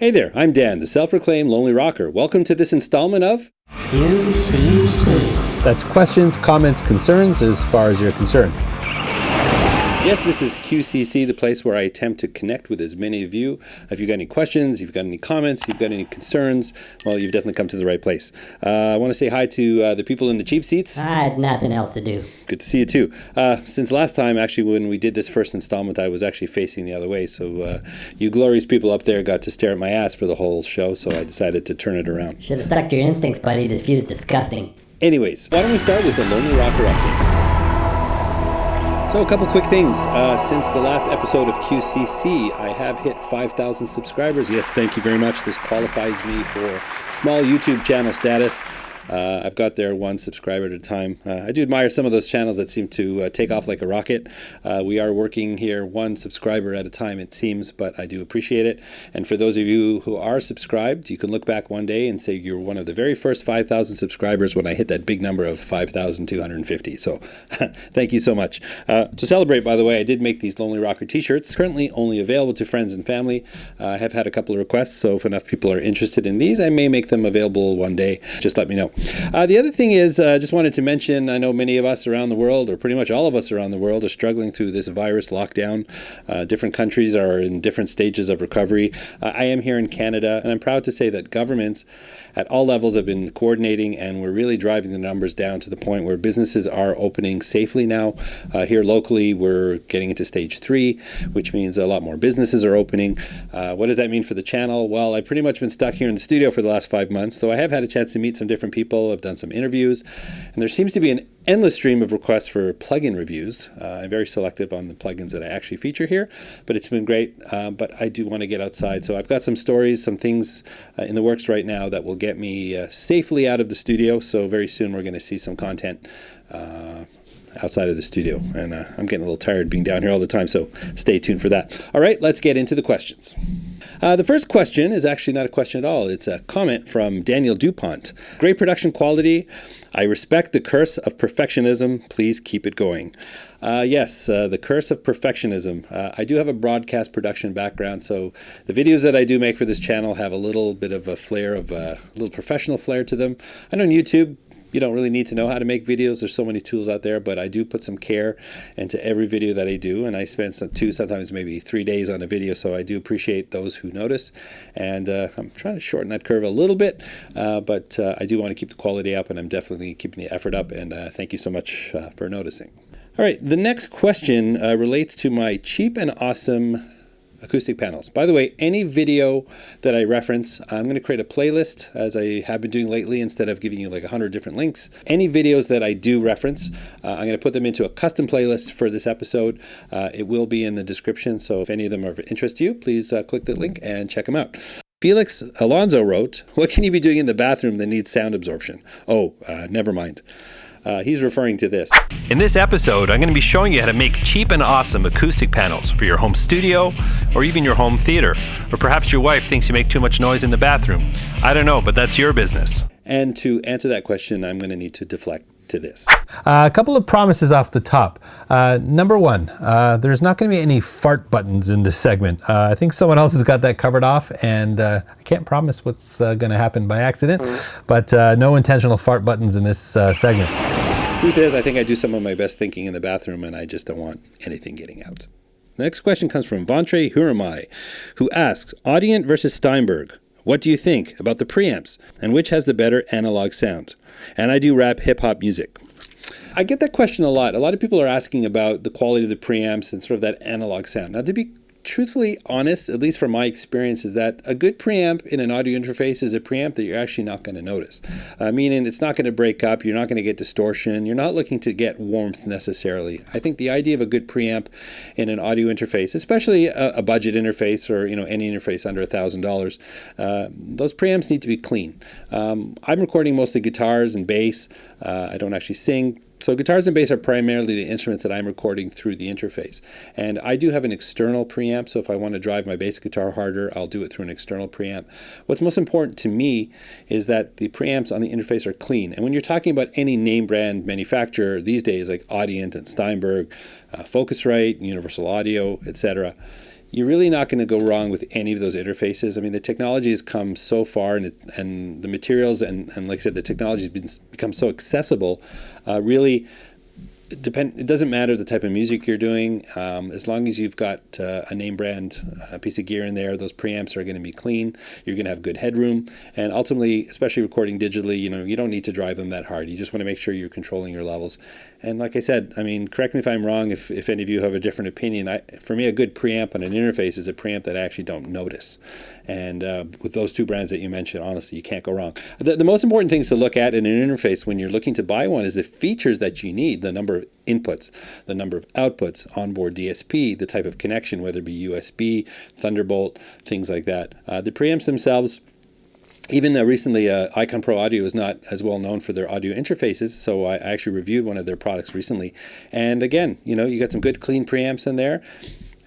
Hey there, I'm Dan, the self-proclaimed Lonely Rocker. Welcome to this installment of QCC. That's questions, comments, concerns as far as you're concerned. Yes, this is QCC, the place where I attempt to connect with as many of you. If you've got any questions, if you've got any comments, if you've got any concerns, well, you've definitely come to the right place. I want to say hi to the people in the cheap seats. I had nothing else to do. Good to see you too. Since last time, actually, when we did this first installment, I was actually facing the other way. So you glorious people up there got to stare at my ass for the whole show, so I decided to turn it around. Should have stuck to your instincts, buddy. This view's disgusting. Anyways, why don't we start with the Lonely Rocker update? So a couple quick things. Since the last episode of QCC, I have hit 5,000 subscribers. Yes, thank you very much. This qualifies me for small YouTube channel status. I've got there one subscriber at a time. I do admire some of those channels that seem to take off like a rocket. We are working here one subscriber at a time, it seems, but I do appreciate it. And for those of you who are subscribed, you can look back one day and say you're one of the very first 5,000 subscribers when I hit that big number of 5,250. So thank you so much. To celebrate, by the way, I did make these Lonely Rocker t-shirts, currently only available to friends and family. I have had a couple of requests, so if enough people are interested in these, I may make them available one day. Just let me know. The other thing is, just wanted to mention, I know many of us around the world, or pretty much all of us around the world, are struggling through this virus lockdown. Different countries are in different stages of recovery. I am here in Canada, and I'm proud to say that governments at all levels have been coordinating, and we're really driving the numbers down to the point where businesses are opening safely now. Here locally, we're getting into stage 3, which means a lot more businesses are opening. What does that mean for the channel? Well, I've pretty much been stuck here in the studio for the last 5 months, though I have had a chance to meet some different people. I've done some interviews, and there seems to be an endless stream of requests for plugin reviews. I'm very selective on the plugins that I actually feature here, but it's been great. But I do want to get outside, so I've got some stories, some things in the works right now that will get me safely out of the studio. So very soon we're going to see some content outside of the studio, and I'm getting a little tired being down here all the time, so stay tuned for that. All right, let's get into the questions. The first question is actually not a question at all. It's a comment from Daniel DuPont. Great production quality. I respect the curse of perfectionism. Please keep it going. Yes, the curse of perfectionism. I do have a broadcast production background, so the videos that I do make for this channel have a little bit of a flair of a little professional flair to them. I know on YouTube, you don't really need to know how to make videos. There's so many tools out there, but I do put some care into every video that I do, and I spend sometimes maybe 3 days on a video, so I do appreciate those who notice. And I'm trying to shorten that curve a little bit, but I do want to keep the quality up, and I'm definitely keeping the effort up, and thank you so much for noticing. All right, the next question relates to my cheap and awesome acoustic panels. By the way, any video that I reference, I'm going to create a playlist, as I have been doing lately, instead of giving you like 100 different links. Any videos that I do reference, I'm going to put them into a custom playlist for this episode. It will be in the description, so if any of them are of interest to you, please click the link and check them out. Felix Alonso wrote, "What can you be doing in the bathroom that needs sound absorption?" Oh, never mind. He's referring to this. In this episode, I'm going to be showing you how to make cheap and awesome acoustic panels for your home studio or even your home theater. Or perhaps your wife thinks you make too much noise in the bathroom. I don't know, but that's your business. And to answer that question, I'm going to need to deflect to this. A couple of promises off the top. Number one, there's not going to be any fart buttons in this segment. I think someone else has got that covered off, and I can't promise what's going to happen by accident, but no intentional fart buttons in this segment. Truth is, I think I do some of my best thinking in the bathroom, and I just don't want anything getting out. The next question comes from Vantre Huramai, who asks, Audient versus Steinberg. What do you think about the preamps, and which has the better analog sound? And I do rap hip-hop music. I get that question a lot. A lot of people are asking about the quality of the preamps and sort of that analog sound. Now, to be truthfully honest, at least from my experience, is that a good preamp in an audio interface is a preamp that you're actually not going to notice. Meaning it's not going to break up, you're not going to get distortion, you're not looking to get warmth necessarily. I think the idea of a good preamp in an audio interface, especially a budget interface or any interface under $1,000, those preamps need to be clean. I'm recording mostly guitars and bass. I don't actually sing. So guitars and bass are primarily the instruments that I'm recording through the interface. And I do have an external preamp, so if I want to drive my bass guitar harder, I'll do it through an external preamp. What's most important to me is that the preamps on the interface are clean. And when you're talking about any name brand manufacturer these days, like Audient and Steinberg, Focusrite, Universal Audio, etc., you're really not going to go wrong with any of those interfaces. I mean, the technology has come so far, and the materials, and like I said, the technology has become so accessible. Really, it doesn't matter the type of music you're doing, as long as you've got a name brand piece of gear in there. Those preamps are going to be clean. You're going to have good headroom, and ultimately, especially recording digitally, you don't need to drive them that hard. You just want to make sure you're controlling your levels. And like I said, I mean, correct me if I'm wrong. If any of you have a different opinion, for me, a good preamp on an interface is a preamp that I actually don't notice. And with those two brands that you mentioned, honestly, you can't go wrong. The most important things to look at in an interface when you're looking to buy one is the features that you need, the number of inputs, the number of outputs, onboard DSP, the type of connection, whether it be USB, Thunderbolt, things like that. The preamps themselves, even recently, Icon Pro Audio is not as well known for their audio interfaces, so I actually reviewed one of their products recently. And again, you got some good clean preamps in there.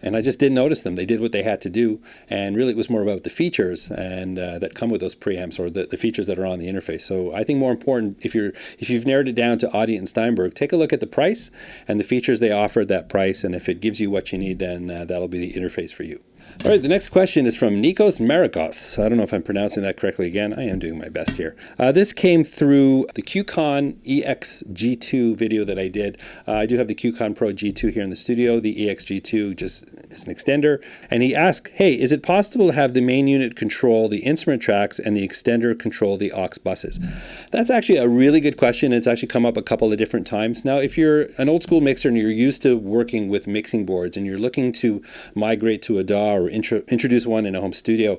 And I just didn't notice them. They did what they had to do, and really it was more about the features and that come with those preamps, or the features that are on the interface. So I think more important, if you've narrowed it down to Audient and Steinberg, take a look at the price and the features they offer at that price, and if it gives you what you need, then that'll be the interface for you. All right, the next question is from Nikos Marikos. I don't know if I'm pronouncing that correctly again. I am doing my best here. This came through the QCon EX-G2 video that I did. I do have the QCon Pro G2 here in the studio. The EX-G2 just is an extender. And he asked, hey, is it possible to have the main unit control the instrument tracks and the extender control the aux buses? That's actually a really good question. It's actually come up a couple of different times. Now, if you're an old school mixer and you're used to working with mixing boards and you're looking to migrate to a Daw or introduce one in a home studio,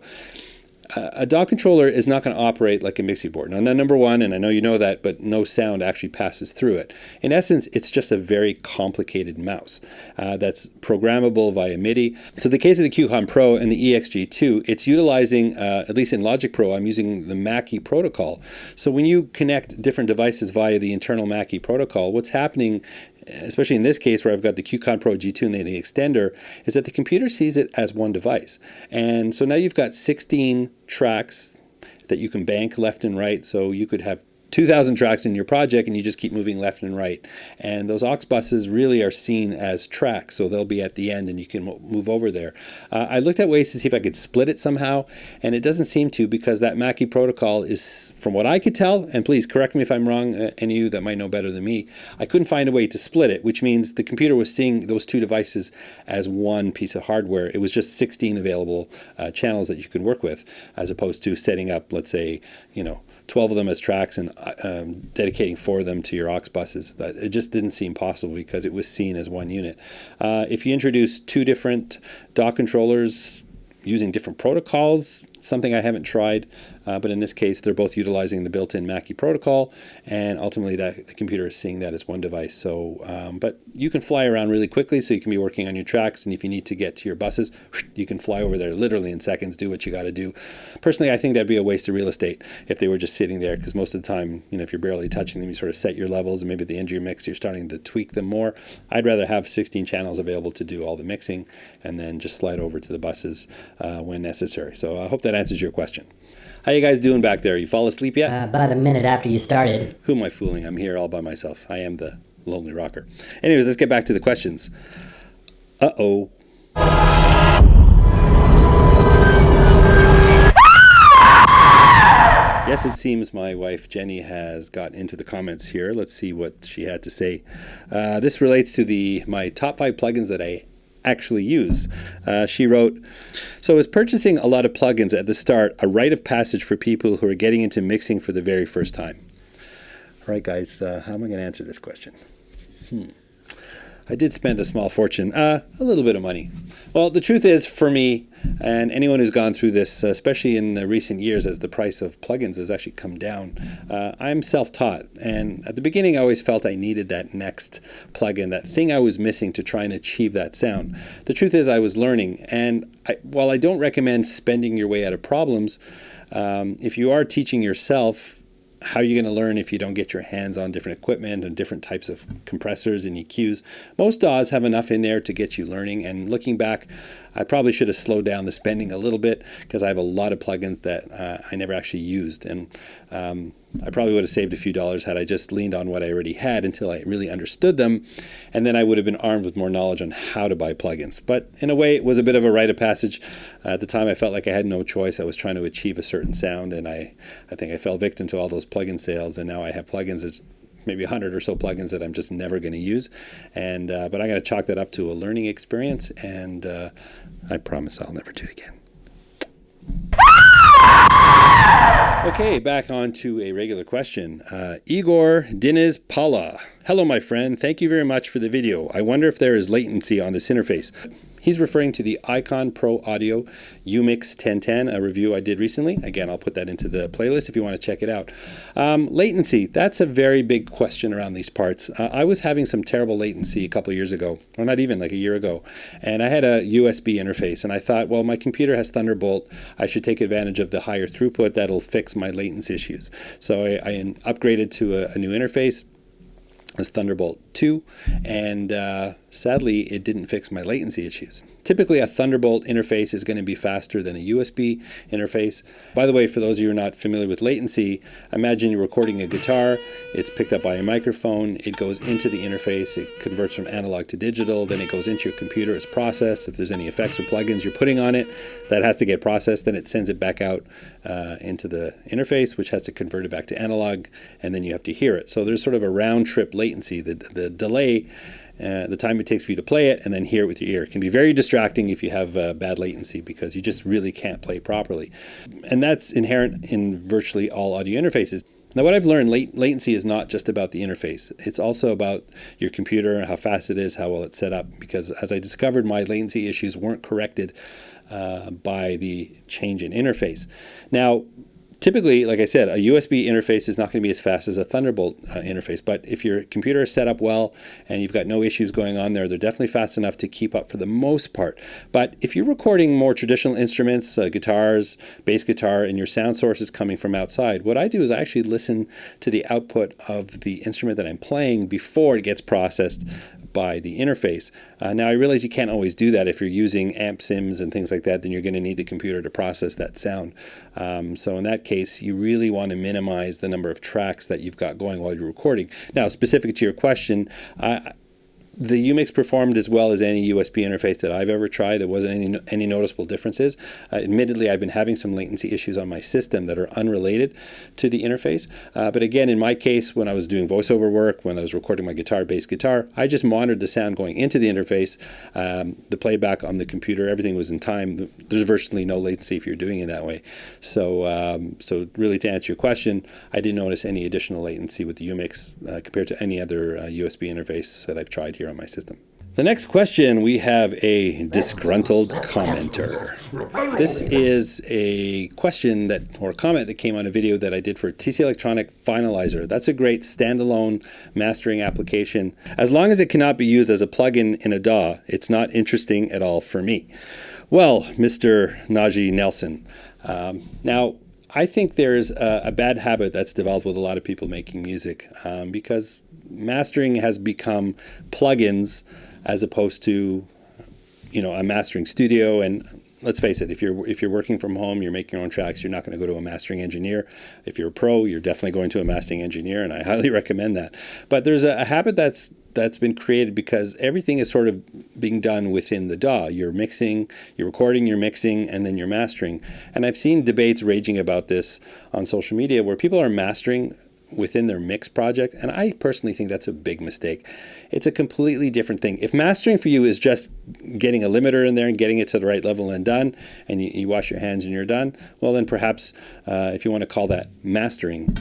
a Daw controller is not going to operate like a mixing board. Now, number one, and I know you know that, but no sound actually passes through it. In essence, it's just a very complicated mouse that's programmable via MIDI. So the case of the QCon Pro and the EX-G2, it's utilizing, at least in Logic Pro, I'm using the Mackie protocol. So when you connect different devices via the internal Mackie protocol, what's happening, especially in this case where I've got the QCon Pro G2 and the extender, is that the computer sees it as one device. And so now you've got 16 tracks that you can bank left and right. So you could have 2,000 tracks in your project and you just keep moving left and right. And those aux buses really are seen as tracks, so they'll be at the end and you can move over there. I looked at ways to see if I could split it somehow, and it doesn't seem to, because that Mackie protocol is, from what I could tell, and please correct me if I'm wrong, any of you that might know better than me, I couldn't find a way to split it, which means the computer was seeing those two devices as one piece of hardware. It was just 16 available channels that you could work with, as opposed to setting up, let's say, 12 of them as tracks and dedicating 4 of them to your aux buses. It just didn't seem possible because it was seen as one unit. If you introduce 2 different Daw controllers using different protocols, something I haven't tried, but in this case they're both utilizing the built-in Mackie protocol, and ultimately that the computer is seeing that as one device. So but you can fly around really quickly, so you can be working on your tracks, and if you need to get to your buses, you can fly over there literally in seconds, do what you got to do. Personally, I think that'd be a waste of real estate if they were just sitting there, because most of the time, if you're barely touching them, you sort of set your levels, and maybe at the end of your mix you're starting to tweak them more. I'd rather have 16 channels available to do all the mixing, and then just slide over to the buses when necessary. So I hope that answers your question. How you guys doing back there? You fall asleep yet? About a minute after you started. Who am I fooling? I'm here all by myself. I am the lonely rocker. Anyways, let's get back to the questions. Uh-oh. Yes, it seems my wife Jenny has got into the comments here. Let's see what she had to say. This relates to my top 5 plugins that I actually use. She wrote, so is purchasing a lot of plugins at the start a rite of passage for people who are getting into mixing for the very first time? All right, guys, how am I going to answer this question? I did spend a small fortune, a little bit of money. Well, the truth is, for me, and anyone who's gone through this, especially in the recent years as the price of plugins has actually come down, I'm self-taught. And at the beginning, I always felt I needed that next plugin, that thing I was missing to try and achieve that sound. The truth is, I was learning. And while I don't recommend spending your way out of problems, if you are teaching yourself, how are you going to learn if you don't get your hands on different equipment and different types of compressors and EQs? Most DAWs have enough in there to get you learning, and looking back, I probably should have slowed down the spending a little bit, because I have a lot of plugins that I never actually used. And I probably would have saved a few dollars had I just leaned on what I already had until I really understood them, and then I would have been armed with more knowledge on how to buy plugins. But in a way, it was a bit of a rite of passage. At the time, I felt like I had no choice. I was trying to achieve a certain sound, and I think I fell victim to all those plugin sales, and now I have plugins that's maybe 100 or so plugins that I'm just never going to use. And but I'm going to chalk that up to a learning experience, and I promise I'll never do it again. Okay, back on to a regular question. Igor Diniz Pala. Hello, my friend. Thank you very much for the video. I wonder if there is latency on this interface. He's referring to the Icon Pro Audio UMIX 1010, a review I did recently. Again, I'll put that into the playlist if you want to check it out. Latency, that's a very big question around these parts. I was having some terrible latency a couple of years ago, or not even, like a year ago, and I had a USB interface, and I thought, well, my computer has Thunderbolt. I should take advantage of the higher throughput that'll fix my latency issues. So I upgraded to a new interface. As Thunderbolt 2, and sadly it didn't fix my latency issues. Typically a Thunderbolt interface is going to be faster than a USB interface. By the way, for those of you who are not familiar with latency, imagine you're recording a guitar, it's picked up by a microphone, it goes into the interface, it converts from analog to digital, then it goes into your computer as processed. If there's any effects or plugins you're putting on it, that has to get processed, then it sends it back out into the interface, which has to convert it back to analog, and then you have to hear it. So there's sort of a round trip latency, the delay, the time it takes for you to play it and then hear it with your ear. It can be very distracting if you have bad latency because you just really can't play properly. And that's inherent in virtually all audio interfaces. Now, what I've learned, latency is not just about the interface. It's also about your computer, how fast it is, how well it's set up. Because as I discovered, my latency issues weren't corrected by the change in interface. Now, typically, like I said, a USB interface is not going to be as fast as a Thunderbolt interface, but if your computer is set up well and you've got no issues going on there, they're definitely fast enough to keep up for the most part. But if you're recording more traditional instruments, guitars, bass guitar, and your sound source is coming from outside, what I do is I actually listen to the output of the instrument that I'm playing before it gets processed by the interface. Now, I realize you can't always do that. If you're using amp sims and things like that, then you're going to need the computer to process that sound. So in that case, you really want to minimize the number of tracks that you've got going while you're recording. Now, specific to your question, the UMIX performed as well as any USB interface that I've ever tried. There wasn't any noticeable differences. Admittedly, I've been having some latency issues on my system that are unrelated to the interface. But again, in my case, when I was doing voiceover work, when I was recording my guitar, bass guitar, I just monitored the sound going into the interface, the playback on the computer, everything was in time. There's virtually no latency if you're doing it that way. So, so really to answer your question, I didn't notice any additional latency with the UMIX compared to any other USB interface that I've tried here on my system. The next question, we have a disgruntled commenter. This is a question or a comment that came on a video that I did for TC Electronic Finalizer. That's a great standalone mastering application. As long as it cannot be used as a plugin in a DAW, it's not interesting at all for me. Well, Mr. Najee Nelson, now I think there's a bad habit that's developed with a lot of people making music because mastering has become plugins as opposed to, a mastering studio. And let's face it, if you're working from home, you're making your own tracks, you're not going to go to a mastering engineer. If you're a pro, you're definitely going to a mastering engineer, and I highly recommend that. But there's a habit that's been created because everything is sort of being done within the DAW. You're mixing, you're recording, you're mixing, and then you're mastering. And I've seen debates raging about this on social media where people are mastering within their mix project, and I personally think that's a big mistake. It's a completely different thing. If mastering for you is just getting a limiter in there and getting it to the right level and done, and you wash your hands and you're done, well then perhaps if you want to call that mastering,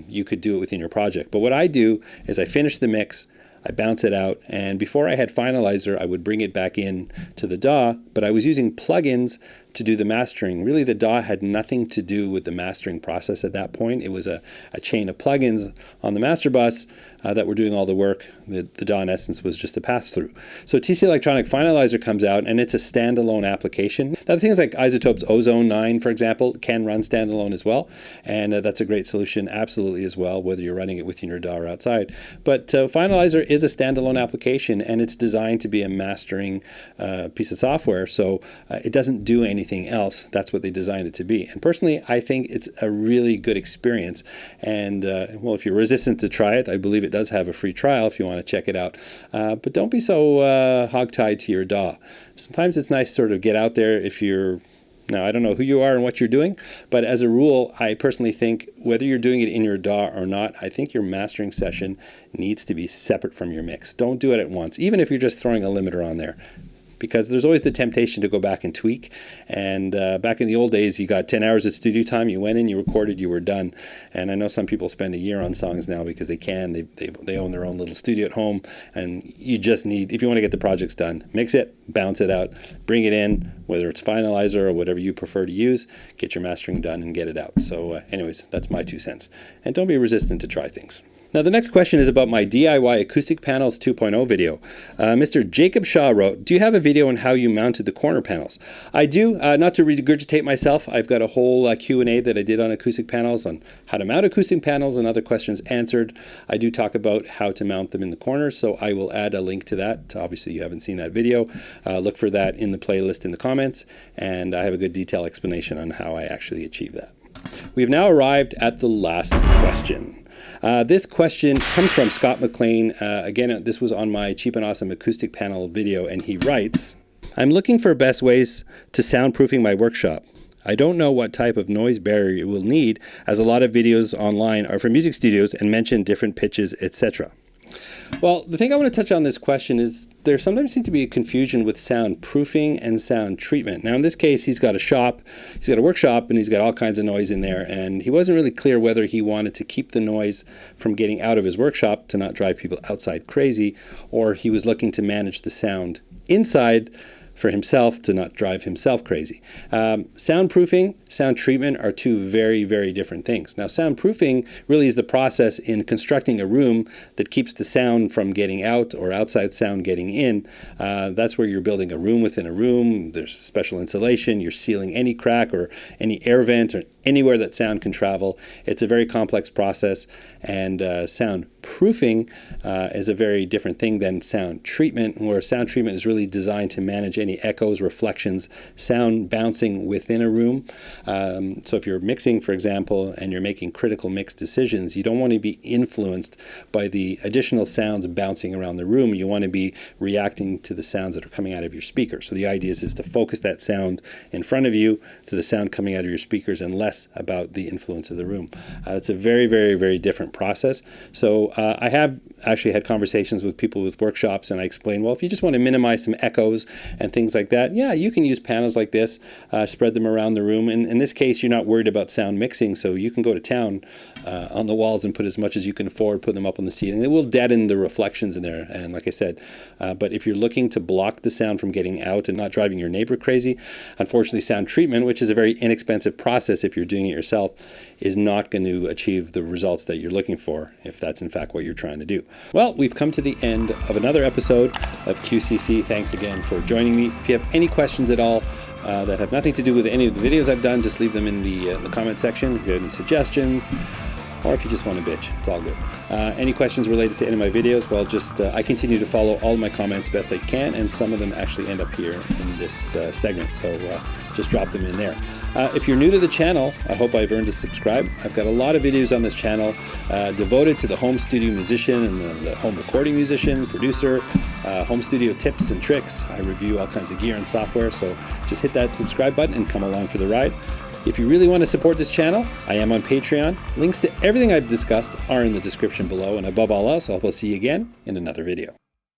you could do it within your project. But what I do is I finish the mix, I bounce it out, and before I had Finalizer, I would bring it back in to the DAW, but I was using plugins to do the mastering. Really, the DAW had nothing to do with the mastering process at that point. It was a chain of plugins on the master bus that were doing all the work. The DAW, in essence, was just a pass-through. So TC Electronic Finalizer comes out, and it's a standalone application. Now, things like Isotope's Ozone 9, for example, can run standalone as well, and that's a great solution absolutely as well, whether you're running it within your DAW or outside. But Finalizer is a standalone application, and it's designed to be a mastering piece of software, so it doesn't do anything anything else. That's what they designed it to be. And personally, I think it's a really good experience. And well, if you're resistant to try it, I believe it does have a free trial if you want to check it out. But don't be so hogtied to your DAW. Sometimes it's nice to sort of get out there if you're, now, I don't know who you are and what you're doing, but as a rule, I personally think whether you're doing it in your DAW or not, I think your mastering session needs to be separate from your mix. Don't do it at once, even if you're just throwing a limiter on there. Because there's always the temptation to go back and tweak. And back in the old days, you got 10 hours of studio time, you went in, you recorded, you were done. And I know some people spend a year on songs now because they can. They own their own little studio at home. And you just need, if you want to get the projects done, mix it, bounce it out, bring it in, whether it's Finalizer or whatever you prefer to use, get your mastering done and get it out. So anyways, that's my 2 cents. And don't be resistant to try things. Now, the next question is about my DIY Acoustic Panels 2.0 video. Mr. Jacob Shaw wrote, do you have a video on how you mounted the corner panels? I do. Not to regurgitate myself, I've got a whole Q&A that I did on Acoustic Panels on how to mount acoustic panels and other questions answered. I do talk about how to mount them in the corners, so I will add a link to that. Obviously, you haven't seen that video. Look for that in the playlist in the comments, and I have a good detailed explanation on how I actually achieve that. We've now arrived at the last question. This question comes from Scott McLean. Again, this was on my Cheap and Awesome acoustic panel video, and he writes, I'm looking for best ways to soundproofing my workshop. I don't know what type of noise barrier it will need, as a lot of videos online are from music studios and mention different pitches, etc. Well, the thing I want to touch on this question is there sometimes seems to be a confusion with soundproofing and sound treatment. Now, in this case, he's got a shop, he's got a workshop, and he's got all kinds of noise in there, and he wasn't really clear whether he wanted to keep the noise from getting out of his workshop to not drive people outside crazy, or he was looking to manage the sound inside for himself to not drive himself crazy. Soundproofing, sound treatment are two very, very different things. Now, soundproofing really is the process in constructing a room that keeps the sound from getting out or outside sound getting in. That's where you're building a room within a room. There's special insulation. You're sealing any crack or any air vent or anywhere that sound can travel. It's a very complex process, and soundproofing is a very different thing than sound treatment, where sound treatment is really designed to manage any echoes, reflections, sound bouncing within a room. So if you're mixing, for example, and you're making critical mix decisions, you don't want to be influenced by the additional sounds bouncing around the room. You want to be reacting to the sounds that are coming out of your speaker. So the idea is to focus that sound in front of you to the sound coming out of your speakers and less about the influence of the room. It's a very, very, very different process. So I have actually had conversations with people with workshops, and I explained, well, if you just want to minimize some echoes and things like that, yeah, you can use panels like this, spread them around the room. And in this case, you're not worried about sound mixing, so you can go to town on the walls and put as much as you can afford, put them up on the ceiling. It will deaden the reflections in there, and like I said, but if you're looking to block the sound from getting out and not driving your neighbor crazy, unfortunately, sound treatment, which is a very inexpensive process if you're doing it yourself, is not going to achieve the results that you're looking for, if that's in fact what you're trying to do. Well, we've come to the end of another episode of QCC. Thanks again for joining me. If you have any questions at all that have nothing to do with any of the videos I've done, just leave them in the comment section. If you have any suggestions, or if you just want to bitch, it's all good. Any questions related to any of my videos, well, just I continue to follow all of my comments best I can, and some of them actually end up here in this segment, so just drop them in there. If you're new to the channel, I hope I've earned a subscribe. I've got a lot of videos on this channel devoted to the home studio musician and the home recording musician, producer, home studio tips and tricks. I review all kinds of gear and software, so just hit that subscribe button and come along for the ride. If you really want to support this channel, I am on Patreon. Links to everything I've discussed are in the description below, and above all else, I hope I'll see you again in another video.